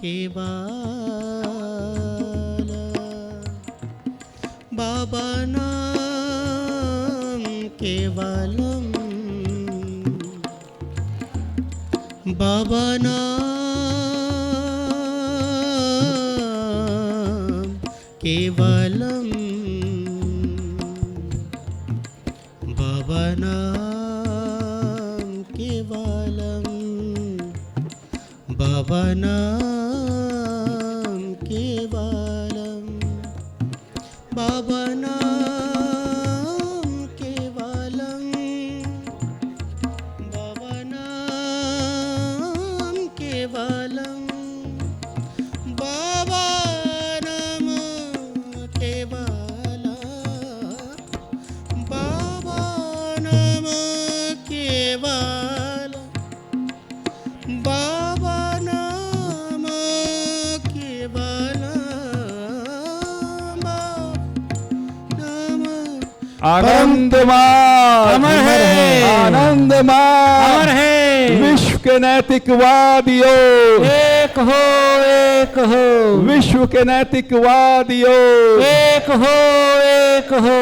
केवल बाबा नाम केवलम बाबा नाम केवलम बाबा नाम केवलम बाबा नाम केवलम बाबा नाम केवलम बाबा नाम केवलम बाबा नाम केवलम बाबा नाम केवलम बाबा नाम केवलम आनंदमय अमर है, आनंदमय अमर है। विश्व के नैतिकवादियों एक हो, एक हो, विश्व के नैतिकवादियों एक हो, एक हो।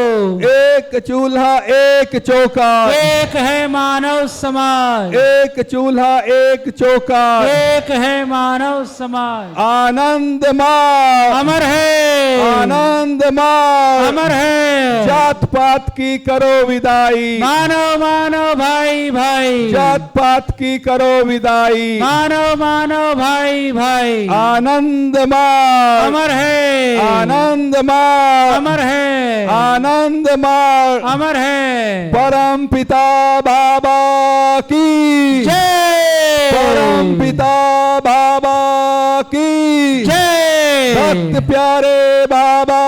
एक चूल्हा एक चौका एक है मानव समाज, एक चूल्हा एक चौका एक है मानव समाज। आनंदमय अमर है, आनंदमय अमर है। जात पात की करो विदाई मानव मानव भाई भाई, जात पात की करो विदाई मानव मानव भाई भाई। आनंदमय अमर है, आनंदमय अमर है, आनंदमय अमर है। परम पिता बाबा की जय, परम पिता बाबा की जय, भक्त प्यारे बाबा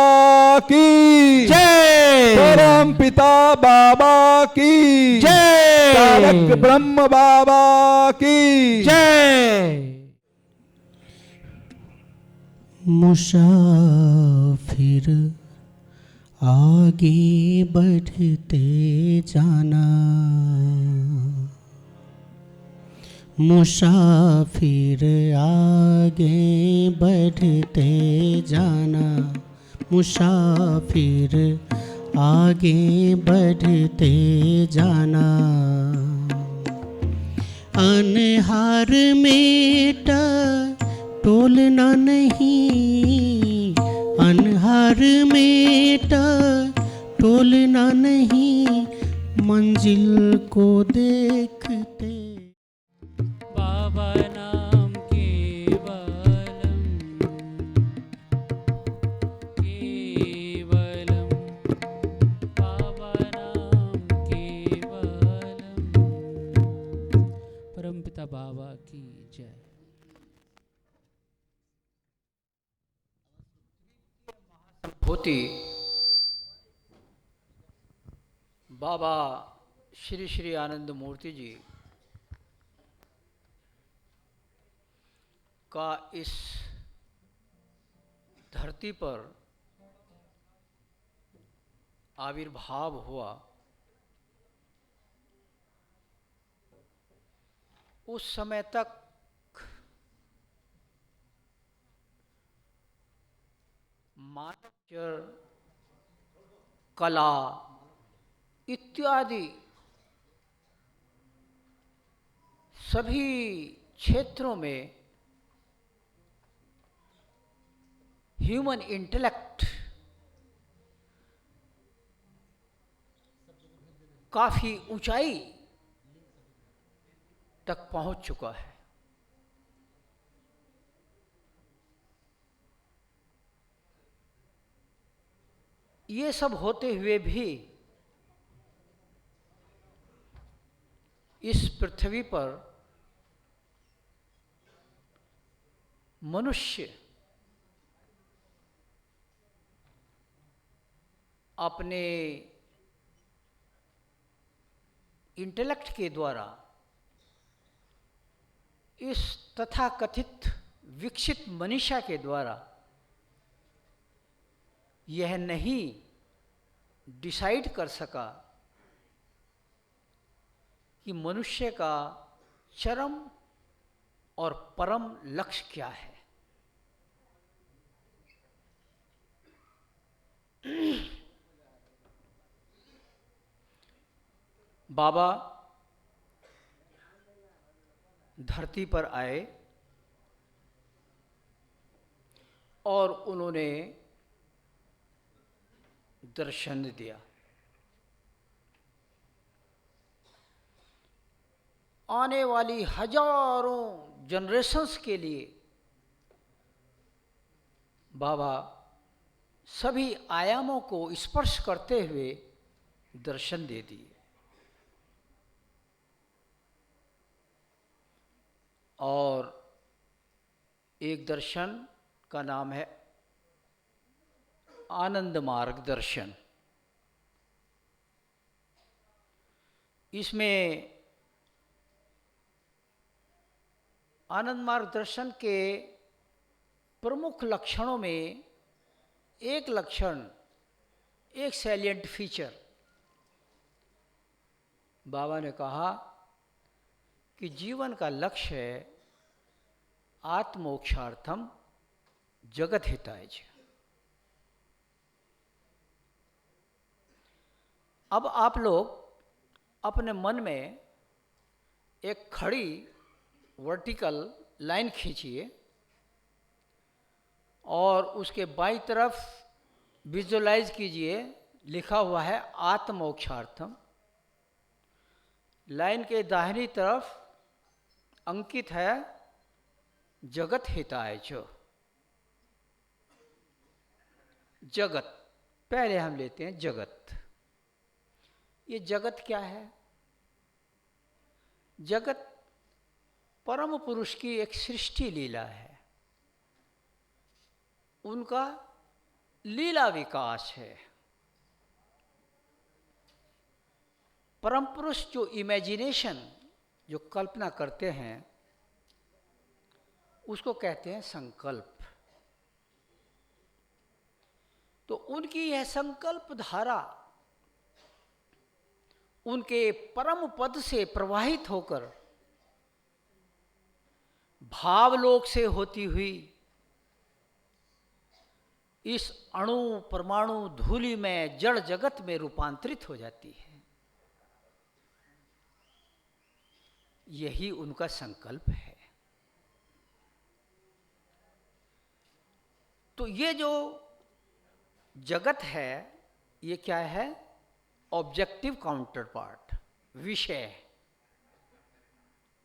की जय, परम पिता बाबा की जय, तारक ब्रह्म बाबा की जय। मुसाफिर आगे बढ़ते जाना मुसाफिर आगे बढ़ते जाना मुसाफिर आगे बढ़ते जाना अनहार में टोलना नहीं अनहार में टोलना नहीं मंजिल को देखते बाबा नाम केवलम केवलम बाबा नाम केवलम। परमपिता बाबा की जय। होती बाबा श्री श्री आनंद मूर्ति जी का इस धरती पर आविर्भाव हुआ उस समय तक मानव कला इत्यादि सभी क्षेत्रों में ह्यूमन इंटेलेक्ट काफी ऊंचाई तक पहुंच चुका है। ये सब होते हुए भी इस पृथ्वी पर मनुष्य अपने इंटेलेक्ट के द्वारा इस तथाकथित विकसित मनीषा के द्वारा यह नहीं डिसाइड कर सका कि मनुष्य का चरम और परम लक्ष्य क्या है। बाबा धरती पर आए और उन्होंने दर्शन दिया। आने वाली हजारों जनरेशंस के लिए बाबा सभी आयामों को स्पर्श करते हुए दर्शन दे दिए। और एक दर्शन का नाम है आनंद मार्ग दर्शन। इसमें आनंद मार्ग दर्शन के प्रमुख लक्षणों में एक लक्षण, एक सैलिएंट फीचर बाबा ने कहा कि जीवन का लक्ष्य है आत्मोक्षार्थम जगत हिताय च। अब आप लोग अपने मन में एक खड़ी वर्टिकल लाइन खींचिए और उसके बाईं तरफ विजुअलाइज कीजिए, लिखा हुआ है आत्मोक्षार्थम। लाइन के दाहिनी तरफ अंकित है जगत हिताय च। जगत, पहले हम लेते हैं जगत। ये जगत क्या है? जगत परम पुरुष की एक सृष्टि लीला है, उनका लीला विकास है। परम पुरुष जो इमेजिनेशन, जो कल्पना करते हैं, उसको कहते हैं संकल्प। तो उनकी यह संकल्प धारा उनके परम पद से प्रवाहित होकर भावलोक से होती हुई इस अणु परमाणु धूलि में जड़ जगत में रूपांतरित हो जाती है। यही उनका संकल्प है। तो ये जो जगत है, ये क्या है? ऑब्जेक्टिव काउंटर पार्ट, विषय,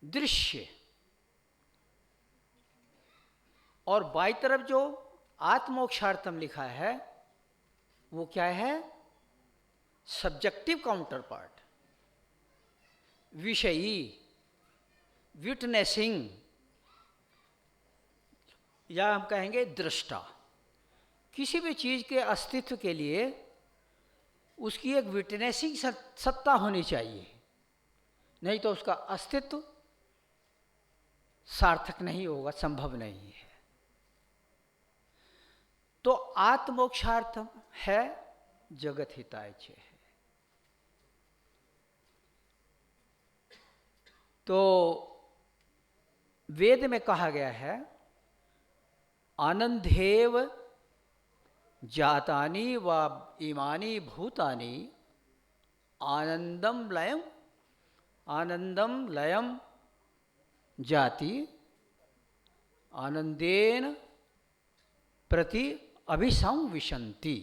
दृश्य। और बाई तरफ जो आत्मोक्षार्थम लिखा है, वो क्या है? सब्जेक्टिव काउंटर पार्ट, विषयी, विटनेसिंग, या हम कहेंगे दृष्टा। किसी भी चीज के अस्तित्व के लिए उसकी एक विटनेसिंग सत्ता होनी चाहिए, नहीं तो उसका अस्तित्व सार्थक नहीं होगा, संभव नहीं है। तो आत्मोक्षार्थम है जगत हिताय च है। तो वेद में कहा गया है आनंदेव जातानि व इमानि भूतानि आनंदम लयम जाति आनंदेन प्रति अभिसंविशन्ति।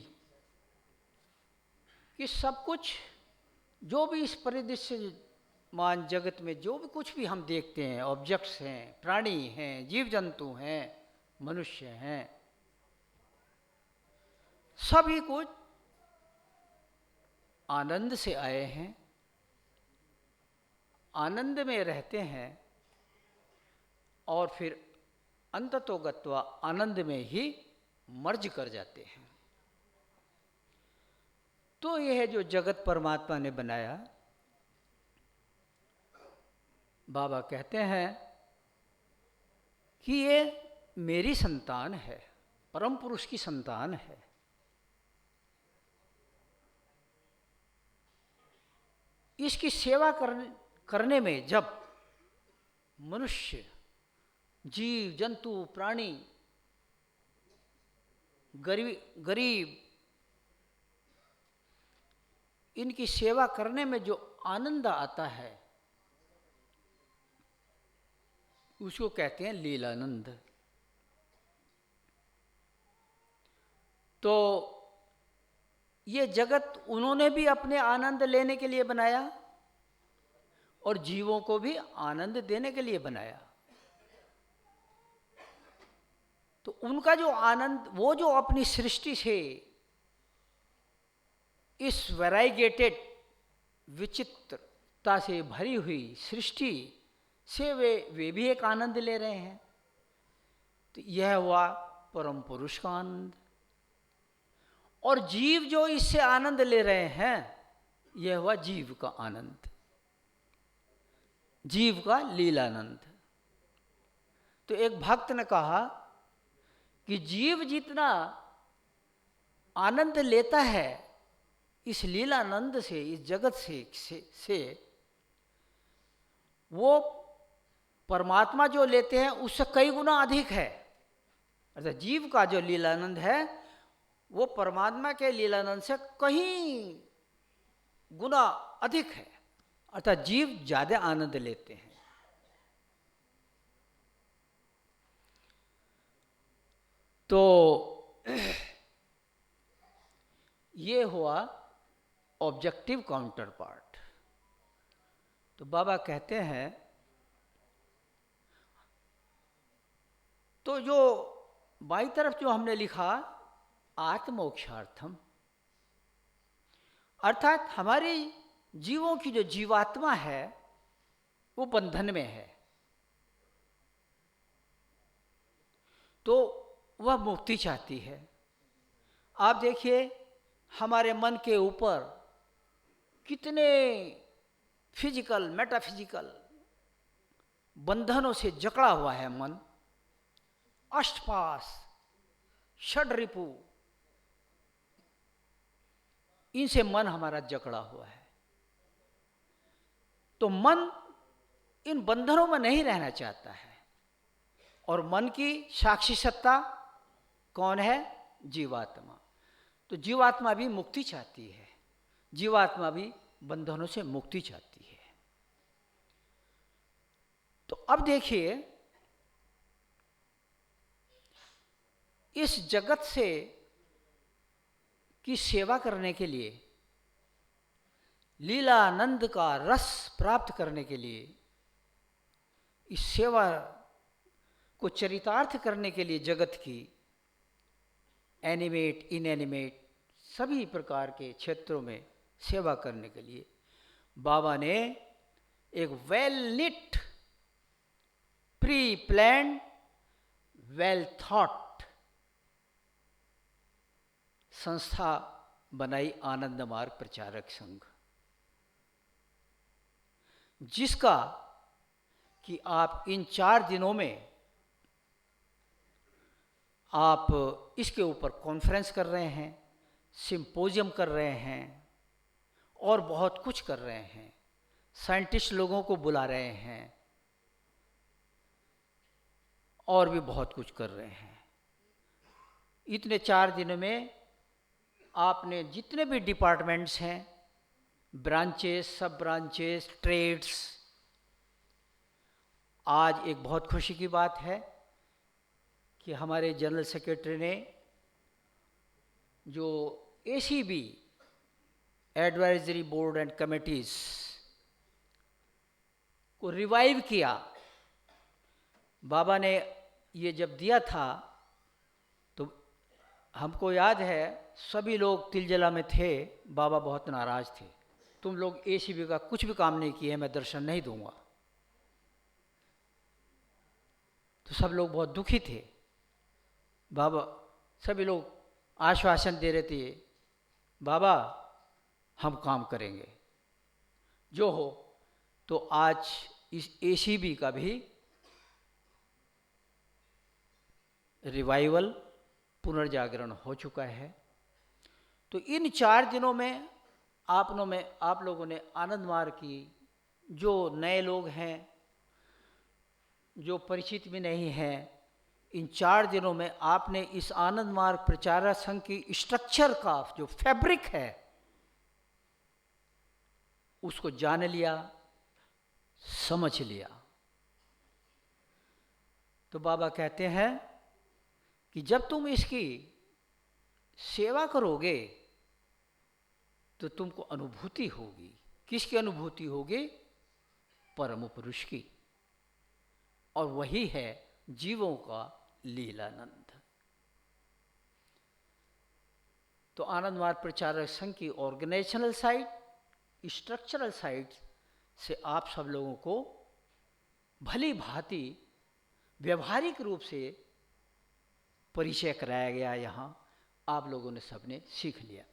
कि सब कुछ जो भी इस परिदृश्यमान जगत में जो भी कुछ भी हम देखते हैं, ऑब्जेक्ट्स हैं, प्राणी हैं, जीव जंतु हैं, मनुष्य हैं, सभी कुछ आनंद से आए हैं, आनंद में रहते हैं और फिर अंततो गत्वा आनंद में ही मर्ज कर जाते हैं। तो यह जो जगत परमात्मा ने बनाया, बाबा कहते हैं कि ये मेरी संतान है, परम पुरुष की संतान है। इसकी सेवा करने में जब मनुष्य, जीव जंतु, प्राणी, गरीब, इनकी सेवा करने में जो आनंद आता है उसको कहते हैं लीलानंद। तो ये जगत उन्होंने भी अपने आनंद लेने के लिए बनाया और जीवों को भी आनंद देने के लिए बनाया। तो उनका जो आनंद, वो जो अपनी सृष्टि से, इस वैराइगेटेड विचित्रता से भरी हुई सृष्टि से वे भी एक आनंद ले रहे हैं। तो यह हुआ परम पुरुष का आनंद। और जीव जो इससे आनंद ले रहे हैं, यह हुआ जीव का आनंद, जीव का लीलानंद। तो एक भक्त ने कहा कि जीव जितना आनंद लेता है इस लीलानंद से, इस जगत से वो परमात्मा जो लेते हैं उससे कई गुना अधिक है। अर्थात जीव का जो लीलानंद है वो परमात्मा के लीलानंद से कहीं गुना अधिक है। अर्थात जीव ज्यादा आनंद लेते हैं। तो ये हुआ ऑब्जेक्टिव काउंटर पार्ट। तो बाबा कहते हैं, तो जो बाईं तरफ जो हमने लिखा आत्मोक्षार्थम, अर्थात हमारी जीवों की जो जीवात्मा है वो बंधन में है, तो वह मुक्ति चाहती है। आप देखिए हमारे मन के ऊपर कितने फिजिकल, मेटाफिजिकल बंधनों से जकड़ा हुआ है मन। अष्टपाश, षड्रिपु, इनसे मन हमारा जकड़ा हुआ है। तो मन इन बंधनों में नहीं रहना चाहता है। और मन की साक्षी सत्ता कौन है? जीवात्मा। तो जीवात्मा भी मुक्ति चाहती है, जीवात्मा भी बंधनों से मुक्ति चाहती है। तो अब देखिए, इस जगत से की सेवा करने के लिए, लीलानंद का रस प्राप्त करने के लिए, इस सेवा को चरितार्थ करने के लिए जगत की एनिमेट, इनएनिमेट सभी प्रकार के क्षेत्रों में सेवा करने के लिए बाबा ने एक well knit, pre planned, well thought संस्था बनाई, आनंद मार्ग प्रचारक संघ, जिसका कि आप इन 4 दिनों में आप इसके ऊपर कॉन्फ्रेंस कर रहे हैं, सिंपोजियम कर रहे हैं और बहुत कुछ कर रहे हैं। साइंटिस्ट लोगों को बुला रहे हैं और भी बहुत कुछ कर रहे हैं। इतने 4 दिनों में आपने जितने भी डिपार्टमेंट्स हैं, ब्रांचेस, सब ब्रांचेस, ट्रेड्स, आज एक बहुत खुशी की बात है कि हमारे जनरल सेक्रेटरी ने जो ACB advisory board and committees को रिवाइव किया। बाबा ने ये जब दिया था तो हमको याद है सभी लोग तिलजला में थे, बाबा बहुत नाराज थे, तुम लोग ACB का कुछ भी काम नहीं किए, मैं दर्शन नहीं दूंगा। तो सब लोग बहुत दुखी थे। बाबा, सभी लोग आश्वासन दे रहे थे, बाबा हम काम करेंगे जो हो। तो आज इस ACB का भी रिवाइवल, पुनर्जागरण हो चुका है। तो इन 4 दिनों में आप लोगों ने आनंद मार्ग की, जो नए लोग हैं, जो परिचित भी नहीं हैं, इन 4 दिनों में आपने इस आनंद मार्ग प्रचारक संघ की स्ट्रक्चर का जो फैब्रिक है उसको जान लिया, समझ लिया। तो बाबा कहते हैं कि जब तुम इसकी सेवा करोगे तो तुमको अनुभूति होगी। किसकी अनुभूति होगी? परम पुरुष की। और वही है जीवों का लीलानंद। तो आनंद मार्ग प्रचारक संघ की ऑर्गेनाइजेशनल साइड, स्ट्रक्चरल साइड से आप सब लोगों को भली भांति व्यवहारिक रूप से परिचय कराया गया। यहाँ आप लोगों ने सबने सीख लिया।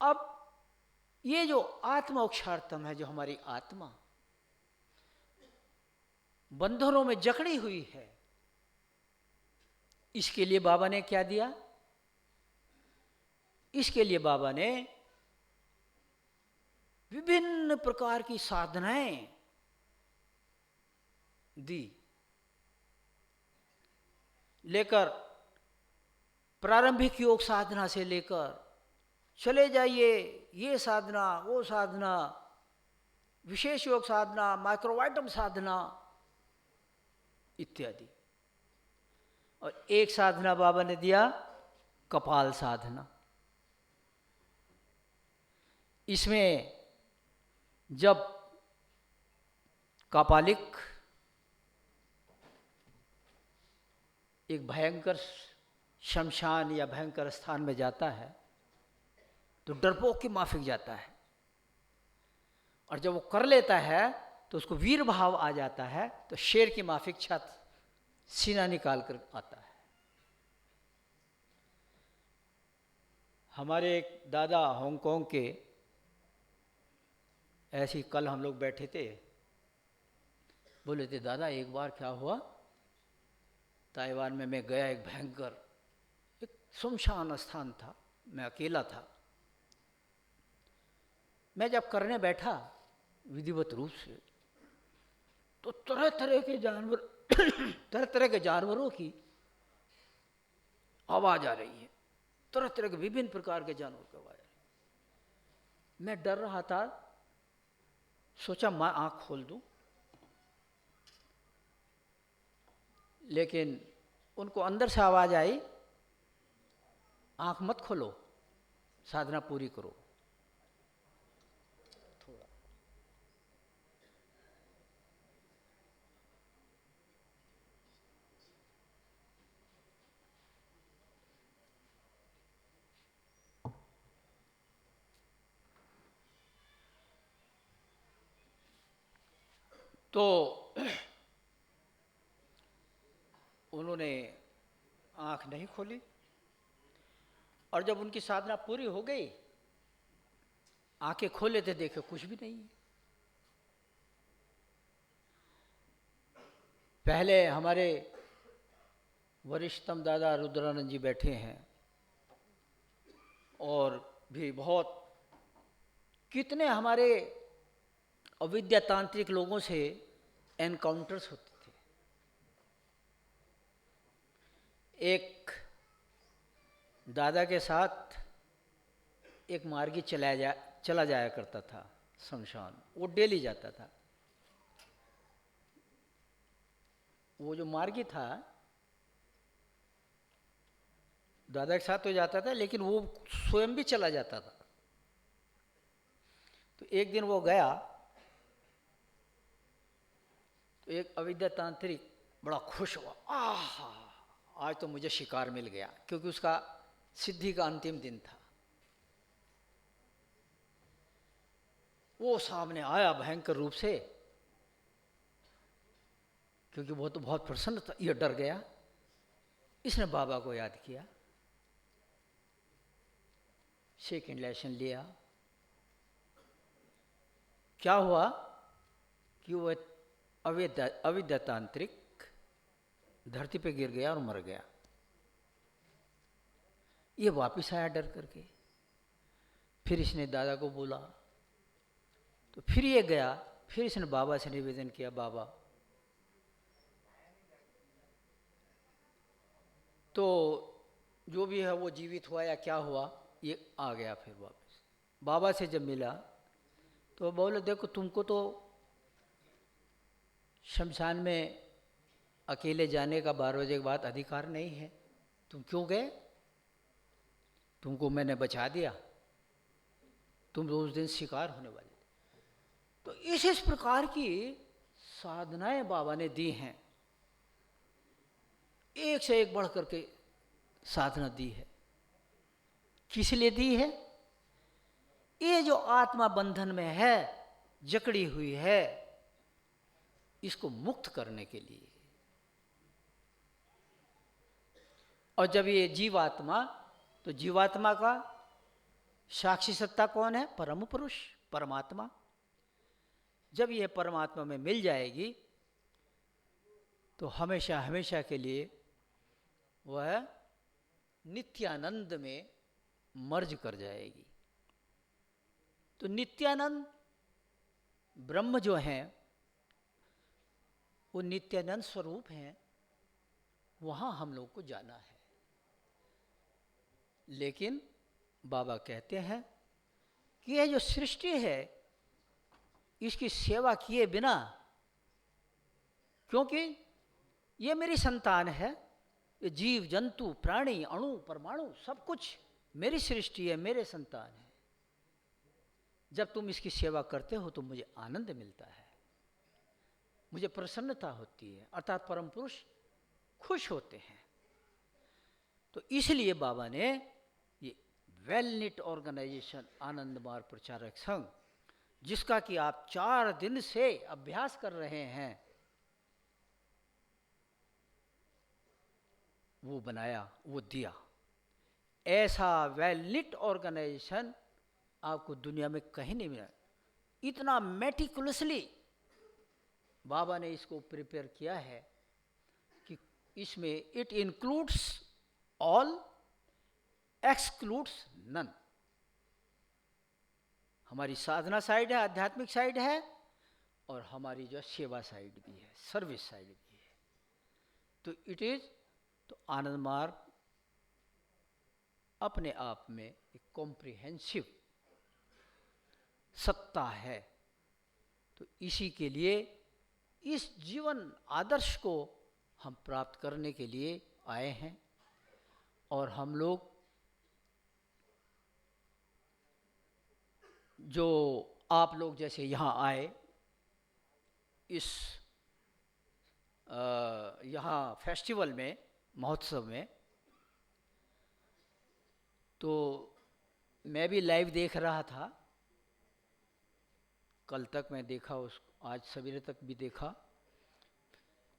अब ये जो आत्मा अक्षार्थम है, जो हमारी आत्मा बंधनों में जकड़ी हुई है, इसके लिए बाबा ने क्या दिया? इसके लिए बाबा ने विभिन्न प्रकार की साधनाएं दी। लेकर प्रारंभिक योग साधना से लेकर चले जाइए, ये साधना, वो साधना, विशेष योग साधना, माइक्रोवाइटम साधना इत्यादि। और एक साधना बाबा ने दिया, कपाल साधना। इसमें जब कापालिक एक भयंकर शमशान या भयंकर स्थान में जाता है तो डरपोक की माफिक जाता है, और जब वो कर लेता है तो उसको वीर भाव आ जाता है, तो शेर की माफिक छत सीना निकाल कर आता है। हमारे एक दादा हांगकांग के, ऐसी कल हम लोग बैठे थे, बोले थे दादा एक बार क्या हुआ, ताइवान में मैं गया, एक भयंकर एक सुनसान स्थान था, मैं अकेला था। मैं जब करने बैठा विधिवत रूप से, तो तरह तरह के जानवर तरह तरह के जानवरों की आवाज आ रही है, तरह तरह के विभिन्न प्रकार के जानवर की आवाज आ रही है। मैं डर रहा था, सोचा मैं आंख खोल दूं, लेकिन उनको अंदर से आवाज आई, आंख मत खोलो, साधना पूरी करो। थोड़ा तो उन्होंने आंख नहीं खोली, और जब उनकी साधना पूरी हो गई, आंखें खोले थे, देखे कुछ भी नहीं है। पहले हमारे वरिष्ठतम दादा रुद्रानंद जी बैठे हैं, और भी बहुत कितने हमारे अविद्या तांत्रिक लोगों से एनकाउंटर्स होते थे। एक दादा के साथ एक मार्गी चला जाया करता था शमशान, वो डेली जाता था। वो जो मार्गी था दादा के साथ तो जाता था, लेकिन वो स्वयं भी चला जाता था। तो एक दिन वो गया, तो एक अविद्या तांत्रिक बड़ा खुश हुआ, आहा आज तो मुझे शिकार मिल गया, क्योंकि उसका सिद्धि का अंतिम दिन था। वो सामने आया भयंकर रूप से, क्योंकि वो तो बहुत प्रसन्न था, ये डर गया। इसने बाबा को याद किया, सेकंड लेसन लिया। क्या हुआ कि वो अविद्या तांत्रिक धरती पे गिर गया और मर गया। ये वापिस आया डर करके, फिर इसने दादा को बोला, तो फिर ये गया, फिर इसने बाबा से निवेदन किया, बाबा तो जो भी है वो जीवित हुआ या क्या हुआ, ये आ गया। फिर वापस बाबा से जब मिला तो बोले देखो तुमको तो शमशान में अकेले जाने का 12 बजे के बाद अधिकार नहीं है, तुम क्यों गए? तुमको मैंने बचा दिया, तुम उस दिन शिकार होने वाले थे। तो इस प्रकार की साधनाएं बाबा ने दी हैं, एक से एक बढ़ करके साधना दी है। किस लिए दी है? ये जो आत्मा बंधन में है, जकड़ी हुई है, इसको मुक्त करने के लिए। और जब ये जीवात्मा, तो जीवात्मा का साक्षी सत्ता कौन है? परम पुरुष, परमात्मा। जब यह परमात्मा में मिल जाएगी तो हमेशा हमेशा के लिए वह नित्यानंद में मर्ज कर जाएगी। तो नित्यानंद ब्रह्म जो हैं वो नित्यानंद स्वरूप हैं, वहाँ हम लोग को जाना है। लेकिन बाबा कहते हैं कि यह जो सृष्टि है इसकी सेवा किए बिना, क्योंकि ये मेरी संतान है, ये जीव जंतु प्राणी अणु परमाणु सब कुछ मेरी सृष्टि है, मेरे संतान है। जब तुम इसकी सेवा करते हो तो मुझे आनंद मिलता है, मुझे प्रसन्नता होती है, अर्थात परम पुरुष खुश होते हैं। तो इसलिए बाबा ने ये वेल निट ऑर्गेनाइजेशन आनंद मार्ग प्रचारक संघ, जिसका कि आप 4 दिन से अभ्यास कर रहे हैं, वो बनाया, वो दिया। ऐसा वेल निट ऑर्गेनाइजेशन आपको दुनिया में कहीं नहीं मिला। इतना मेटिकुलसली बाबा ने इसको प्रिपेयर किया है कि इसमें it includes all, excludes none. हमारी साधना साइड है, आध्यात्मिक साइड है, और हमारी जो सेवा साइड भी है, सर्विस साइड भी है। तो इट इज, तो आनंद मार्ग अपने आप में एक कॉम्प्रिहेंसिव सत्ता है। तो इसी के लिए इस जीवन आदर्श को हम प्राप्त करने के लिए आए हैं। और हम लोग जो आप लोग जैसे यहाँ आए, इस यहाँ फेस्टिवल में, महोत्सव में, तो मैं भी लाइव देख रहा था। कल तक मैं देखा, उसको आज सवेरे तक भी देखा।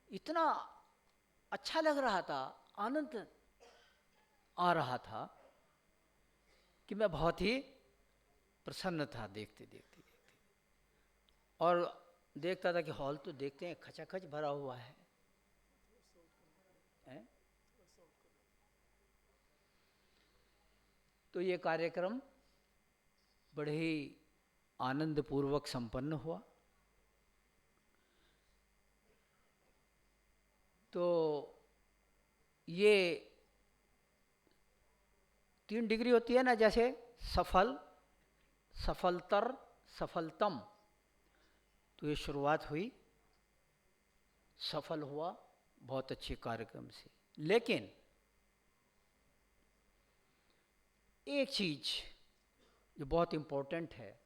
इतना अच्छा लग रहा था, आनंद आ रहा था कि मैं बहुत ही प्रसन्न था देखते देखते देखते। और देखता था कि हॉल तो देखते हैं खचाखच भरा हुआ है, हैं? तो ये कार्यक्रम बड़े ही आनंदपूर्वक संपन्न हुआ। तो ये 3 डिग्री होती है ना, जैसे सफल, सफलतर, सफलतम। तो ये शुरुआत हुई, सफल हुआ बहुत अच्छे कार्यक्रम से। लेकिन एक चीज जो बहुत इम्पोर्टेंट है,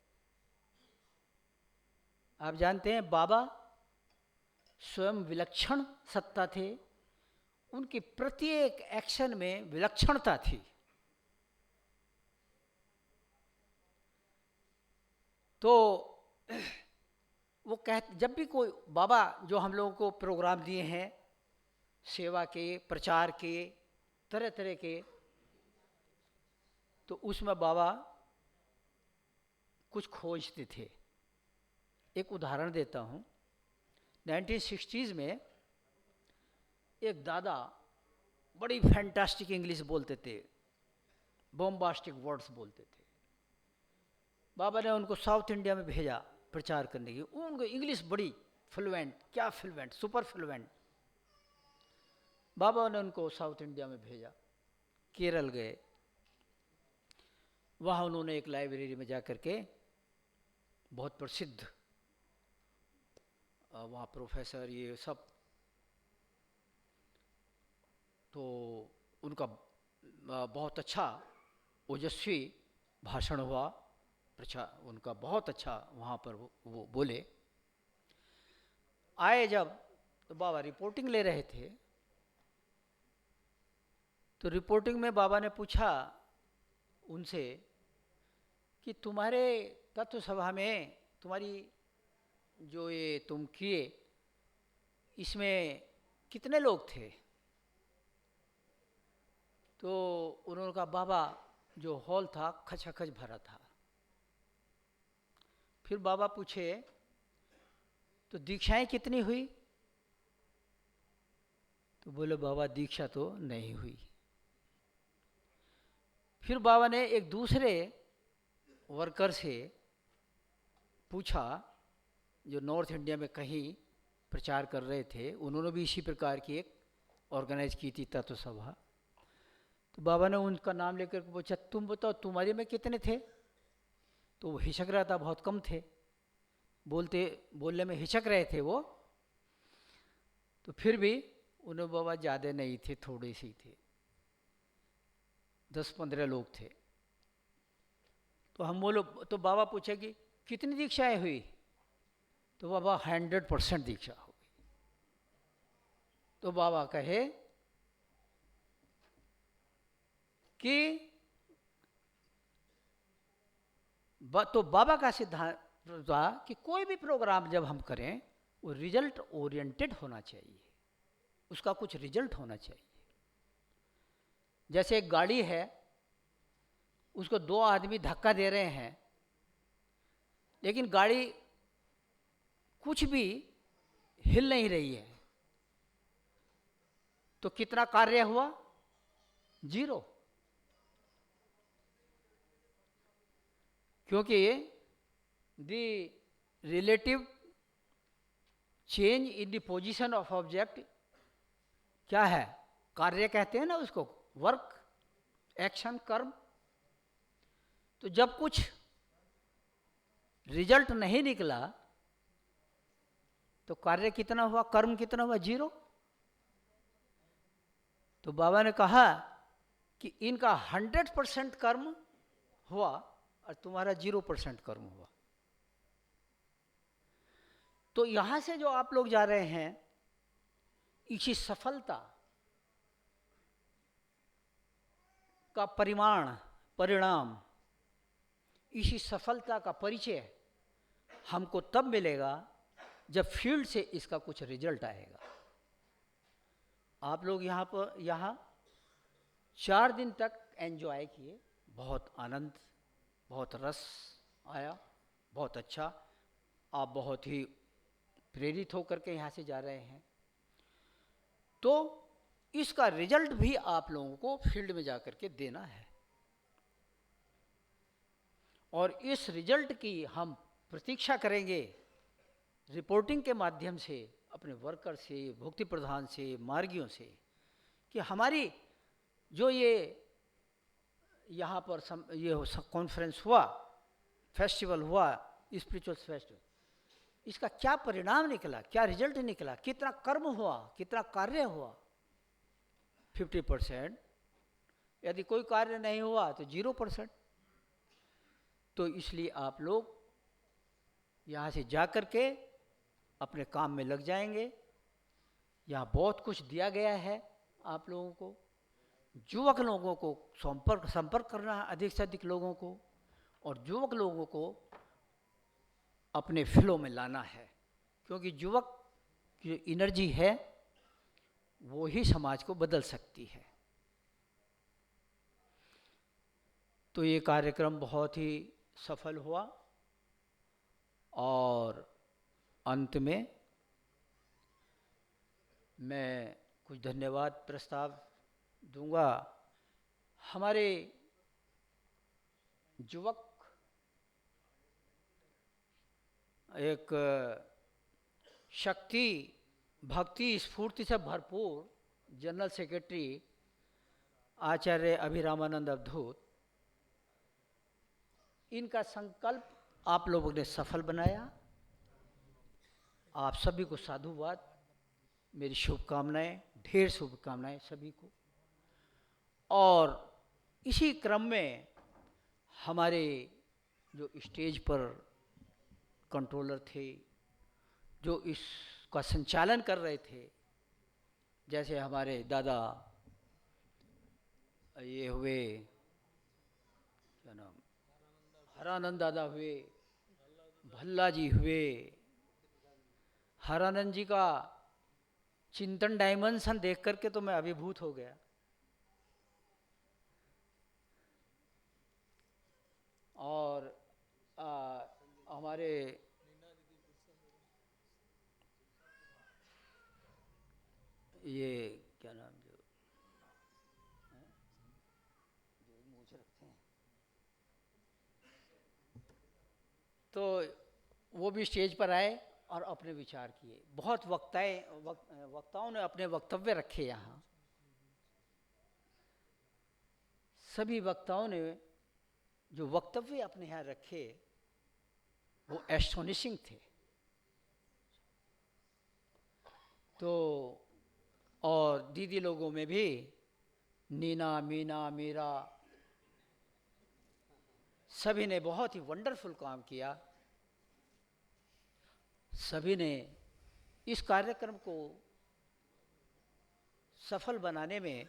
आप जानते हैं बाबा स्वयं विलक्षण सत्ता थे, उनके प्रत्येक एक्शन में विलक्षणता थी। तो वो कहते, जब भी कोई बाबा जो हम लोगों को प्रोग्राम दिए हैं सेवा के, प्रचार के, तरह तरह के, तो उसमें बाबा कुछ खोजते थे। एक उदाहरण देता हूँ। 1960s में एक दादा बड़ी फैंटास्टिक इंग्लिश बोलते थे, बॉम्बास्टिक वर्ड्स बोलते थे। बाबा ने उनको साउथ इंडिया में भेजा प्रचार करने की। उनको इंग्लिश बड़ी फ्लुएंट, क्या फ्लुएंट, सुपर फ्लुएंट। बाबा ने उनको साउथ इंडिया में भेजा, केरल गए। वहाँ उन्होंने एक लाइब्रेरी में जा कर के बहुत प्रसिद्ध वहाँ प्रोफेसर ये सब, तो उनका बहुत अच्छा ओजस्वी भाषण हुआ, उनका बहुत अच्छा वहाँ पर वो बोले। आए जब तो बाबा रिपोर्टिंग ले रहे थे, तो रिपोर्टिंग में बाबा ने पूछा उनसे कि तुम्हारे तत्व सभा में तुम्हारी जो ये तुम किए इसमें कितने लोग थे? तो उन्होंने कहा बाबा जो हॉल था खचाखच भरा था। फिर बाबा पूछे तो दीक्षाएं कितनी हुई? तो बोले बाबा दीक्षा तो नहीं हुई। फिर बाबा ने एक दूसरे वर्कर से पूछा जो नॉर्थ इंडिया में कहीं प्रचार कर रहे थे, उन्होंने भी इसी प्रकार की एक ऑर्गेनाइज की थी तत्व सभा। तो बाबा ने उनका नाम लेकर पूछा तुम बताओ तुम्हारे में कितने थे? तो वो हिचक रहा था, बहुत कम थे, बोलने में हिचक रहे थे वो। तो फिर भी उन्हें बाबा ज़्यादा नहीं थे, थोड़े से ही थे, 10-15 लोग थे। तो हम बोलो, तो बाबा पूछे कि कितनी दीक्षाएं हुई? तो बाबा 100% दीक्षा हो गई। तो बाबा कहे कि तो बाबा का सिद्धांत था कि कोई भी प्रोग्राम जब हम करें वो रिजल्ट ओरिएंटेड होना चाहिए, उसका कुछ रिजल्ट होना चाहिए। जैसे एक गाड़ी है, उसको 2 आदमी धक्का दे रहे हैं, लेकिन गाड़ी कुछ भी हिल नहीं रही है, तो कितना कार्य हुआ? 0। क्योंकि the relative change in the position of object क्या है? कार्य कहते हैं ना उसको, वर्क, एक्शन, कर्म। तो जब कुछ रिजल्ट नहीं निकला तो कार्य कितना हुआ, कर्म कितना हुआ? 0। तो बाबा ने कहा कि इनका 100% कर्म हुआ और तुम्हारा 0% कर्म हुआ। तो यहां से जो आप लोग जा रहे हैं, इसी सफलता का परिणाम, इसी सफलता का परिचय हमको तब मिलेगा जब फील्ड से इसका कुछ रिजल्ट आएगा। आप लोग यहाँ 4 दिन तक एंजॉय किए, बहुत आनंद, बहुत रस आया, बहुत अच्छा। आप बहुत ही प्रेरित होकर के यहाँ से जा रहे हैं, तो इसका रिजल्ट भी आप लोगों को फील्ड में जाकर के देना है। और इस रिजल्ट की हम प्रतीक्षा करेंगे रिपोर्टिंग के माध्यम से, अपने वर्कर से, भुक्ति प्रधान से, मार्गियों से, कि हमारी जो ये यहाँ पर ये कॉन्फ्रेंस हुआ, फेस्टिवल हुआ, स्पिरिचुअल फेस्टिवल, इसका क्या परिणाम निकला, क्या रिजल्ट निकला, कितना कर्म हुआ, कितना कार्य हुआ? 50%। यदि कोई कार्य नहीं हुआ तो 0%। तो इसलिए आप लोग यहाँ से जा कर के अपने काम में लग जाएंगे। यहाँ बहुत कुछ दिया गया है आप लोगों को, युवक लोगों को संपर्क करना है, अधिक से अधिक लोगों को, और युवक लोगों को अपने फ्लो में लाना है, क्योंकि युवक की एनर्जी है वो ही समाज को बदल सकती है। तो ये कार्यक्रम बहुत ही सफल हुआ, और अंत में मैं कुछ धन्यवाद प्रस्ताव दूंगा। हमारे युवक एक शक्ति, भक्ति, स्फूर्ति से भरपूर जनरल सेक्रेटरी आचार्य अभिरामानंद अवधूत, इनका संकल्प आप लोगों ने सफल बनाया। आप सभी को साधुवाद, मेरी शुभकामनाएं, ढेर शुभकामनाएं सभी को। और इसी क्रम में हमारे जो स्टेज पर कंट्रोलर थे, जो इसका संचालन कर रहे थे, जैसे हमारे दादा ये हुए, क्या नाम, हरानंद दादा हुए, भल्ला जी हुए। हरानंद जी का चिंतन डायमेंशन देख करके तो मैं अभिभूत हो गया। और हमारे ये क्या नाम, जो मूछ रखते हैं, तो वो भी स्टेज पर आए और अपने विचार किए। बहुत वक्ताओं ने अपने वक्तव्य रखे यहाँ। सभी वक्ताओं ने जो वक्तव्य अपने यहाँ रखे वो एस्टोनिशिंग थे। तो और दीदी लोगों में भी नीना, मीना, मीरा, सभी ने बहुत ही वंडरफुल काम किया। सभी ने इस कार्यक्रम को सफल बनाने में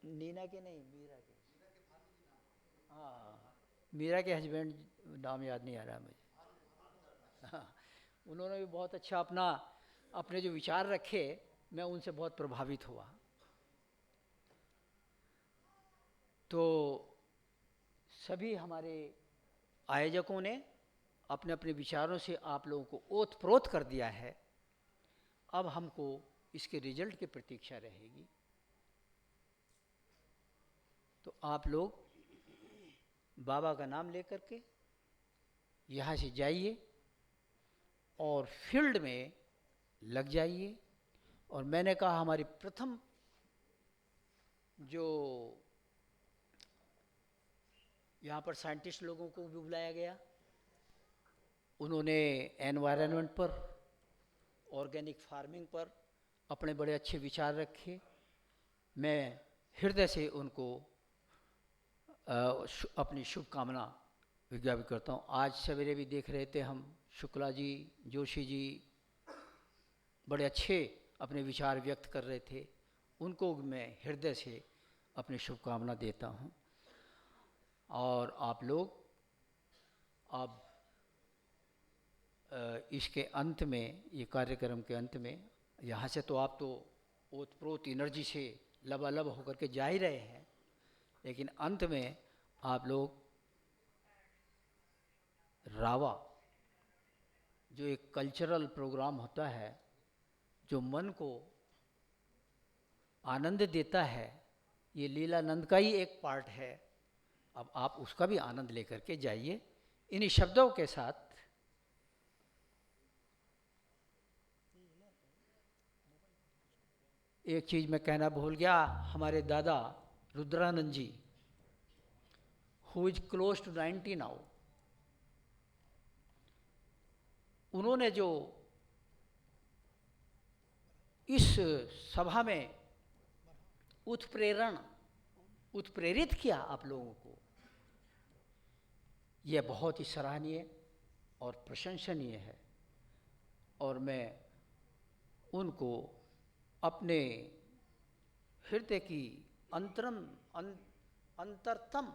नीना के नहीं, मीरा के, हाँ, मीरा के हस्बैंड, नाम याद नहीं आ रहा मुझे। हाँ, उन्होंने भी बहुत अच्छा अपने जो विचार रखे, मैं उनसे बहुत प्रभावित हुआ। तो सभी हमारे आयोजकों ने अपने अपने विचारों से आप लोगों को ओतप्रोत कर दिया है। अब हमको इसके रिजल्ट की प्रतीक्षा रहेगी। तो आप लोग बाबा का नाम लेकर के यहाँ से जाइए और फील्ड में लग जाइए। और मैंने कहा हमारी प्रथम जो यहाँ पर साइंटिस्ट लोगों को भी बुलाया गया, उन्होंने एनवायरनमेंट पर, ऑर्गेनिक फार्मिंग पर अपने बड़े अच्छे विचार रखे। मैं हृदय से उनको अपनी शुभकामना विज्ञापित करता हूँ। आज सवेरे भी देख रहे थे हम, शुक्ला जी, जोशी जी बड़े अच्छे अपने विचार व्यक्त कर रहे थे। उनको मैं हृदय से अपनी शुभकामना देता हूँ। और आप लोग अब इसके अंत में, ये कार्यक्रम के अंत में, यहाँ से तो आप तो ओतप्रोत एनर्जी से लबालब होकर के जा ही रहे हैं, लेकिन अंत में आप लोग रावा, जो एक कल्चरल प्रोग्राम होता है जो मन को आनंद देता है, ये लीलानंद का ही एक पार्ट है। अब आप उसका भी आनंद लेकर के जाइए। इन्हीं शब्दों के साथ एक चीज़ मैं कहना भूल गया, हमारे दादा Rudranand ji, who is close to 90 now, उन्होंने जो इस सभा में उत्प्रेरित किया आप लोगों को, यह बहुत ही सराहनीय और प्रशंसनीय है। और मैं उनको अपने हृदय की अंतरतम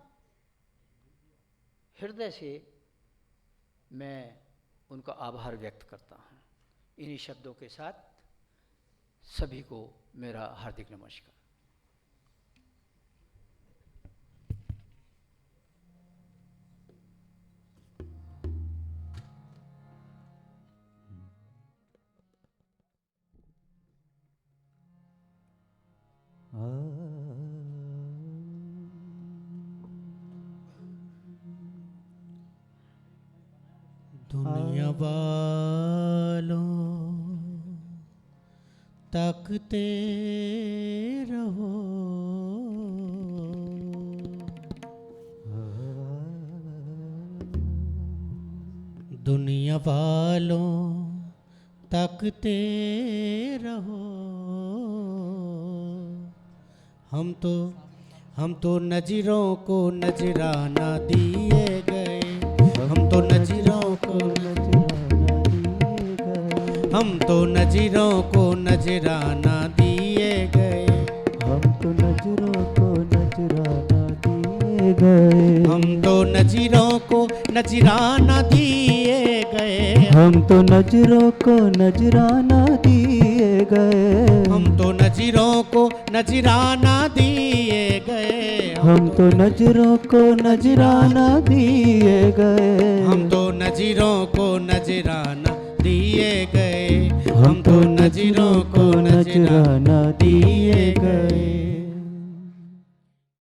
हृदय से मैं उनका आभार व्यक्त करता हूँ। इन्हीं शब्दों के साथ सभी को मेरा हार्दिक नमस्कार। दुनिया वालों तकते रहो, दुनिया वालों तकते रहो। हम तो नजरों को नजराना दिए गए, हम तो नजरों को हम तो नजरों को नजराना दिए गए, हम तो नजरों को नजराना दिए गए, हम तो नजरों को नजराना दिए गए, हम तो नजरों को नजराना दिए गए, हम तो नजरों को नजराना दिए गए, हम तो नजरों को नजराना दिए गए, हम तो नजरों को नजराना दिए गए, हम तो नजरों को नजराना नजराना दिए गए।